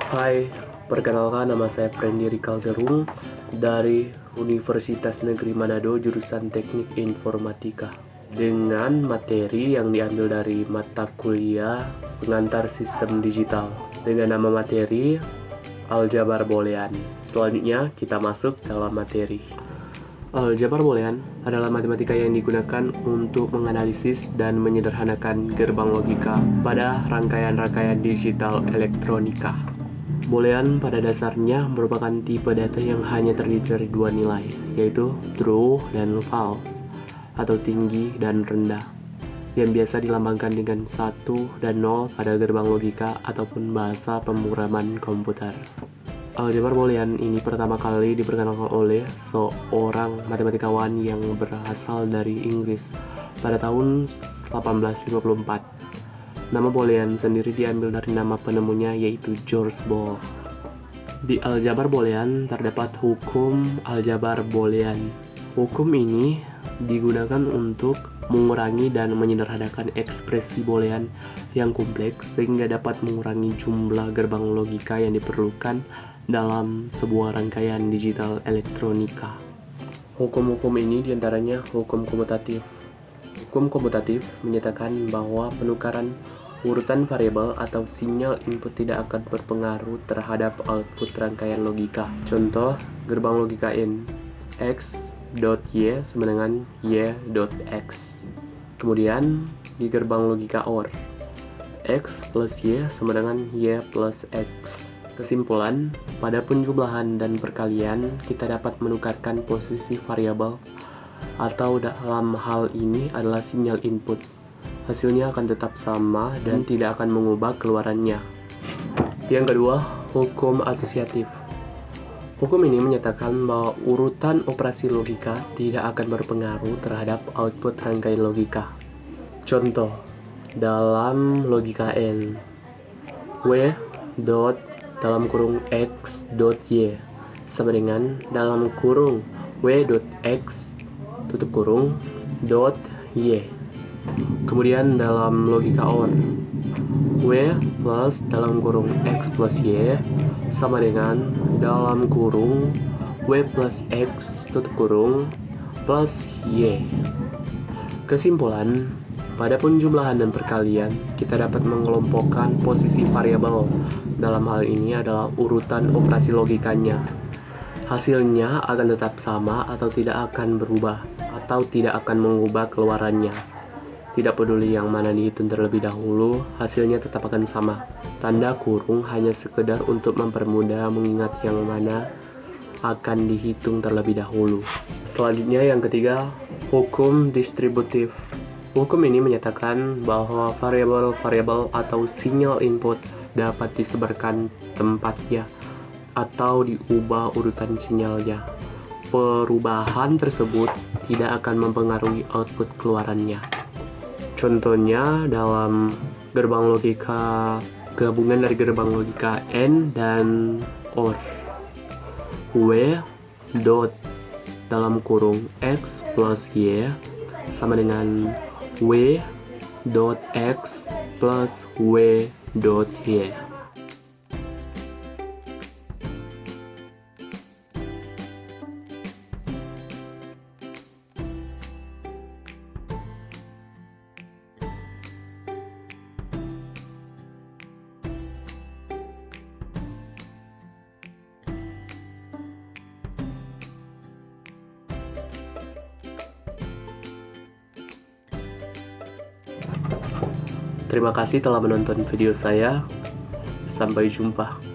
Hai, perkenalkan nama saya Frendi Rikalderung dari Universitas Negeri Manado jurusan Teknik Informatika dengan materi yang diambil dari mata kuliah pengantar sistem digital dengan nama materi Aljabar Boolean. Selanjutnya kita masuk dalam materi. Aljabar Boolean adalah matematika yang digunakan untuk menganalisis dan menyederhanakan gerbang logika pada rangkaian-rangkaian digital elektronika. Boolean pada dasarnya merupakan tipe data yang hanya terdiri dari dua nilai, yaitu true dan false, atau tinggi dan rendah, yang biasa dilambangkan dengan 1 dan 0 pada gerbang logika ataupun bahasa pemrograman komputer. Aljabar Boolean ini pertama kali diperkenalkan oleh seorang matematikawan yang berasal dari Inggris pada tahun 1854. Nama Boolean sendiri diambil dari nama penemunya, yaitu George Boole. Di aljabar Boolean terdapat hukum aljabar Boolean. Hukum ini digunakan untuk mengurangi dan menyederhanakan ekspresi Boolean yang kompleks sehingga dapat mengurangi jumlah gerbang logika yang diperlukan dalam sebuah rangkaian digital elektronika. Hukum-hukum ini diantaranya hukum komutatif. Hukum komutatif menyatakan bahwa penukaran urutan variabel atau sinyal input tidak akan berpengaruh terhadap output rangkaian logika. Contoh, gerbang logika N, x.y sama dengan y.x. Kemudian, di gerbang logika OR, x plus y sama dengan y plus x. Kesimpulan, pada penjumlahan dan perkalian, kita dapat menukarkan posisi variabel atau dalam hal ini adalah sinyal input. Hasilnya akan tetap sama dan tidak akan mengubah keluarannya. Yang kedua, hukum asosiatif. Hukum ini menyatakan bahwa urutan operasi logika tidak akan berpengaruh terhadap output rangkaian logika. Contoh, dalam logika N, w dot dalam kurung x dot y sama dengan dalam kurung w dot x tutup kurung dot y. Kemudian dalam logika OR, w plus dalam kurung x plus y sama dengan dalam kurung w plus x tutup kurung plus y. Kesimpulan, pada penjumlahan dan perkalian, kita dapat mengelompokkan posisi variabel. Dalam hal ini adalah urutan operasi logikanya. Hasilnya akan tetap sama atau tidak akan berubah, atau tidak akan mengubah keluarannya. Tidak peduli yang mana dihitung terlebih dahulu, hasilnya tetap akan sama. Tanda kurung hanya sekedar untuk mempermudah mengingat yang mana akan dihitung terlebih dahulu. Selanjutnya yang ketiga, hukum distributif. Hukum ini menyatakan bahwa variabel-variabel atau sinyal input dapat disebarkan tempatnya atau diubah urutan sinyalnya. Perubahan tersebut tidak akan mempengaruhi output keluarannya. Contohnya dalam gerbang logika gabungan dari gerbang logika N dan OR. W dot dalam kurung x plus y sama dengan w dot x plus w dot y. Terima kasih telah menonton video saya. Sampai jumpa.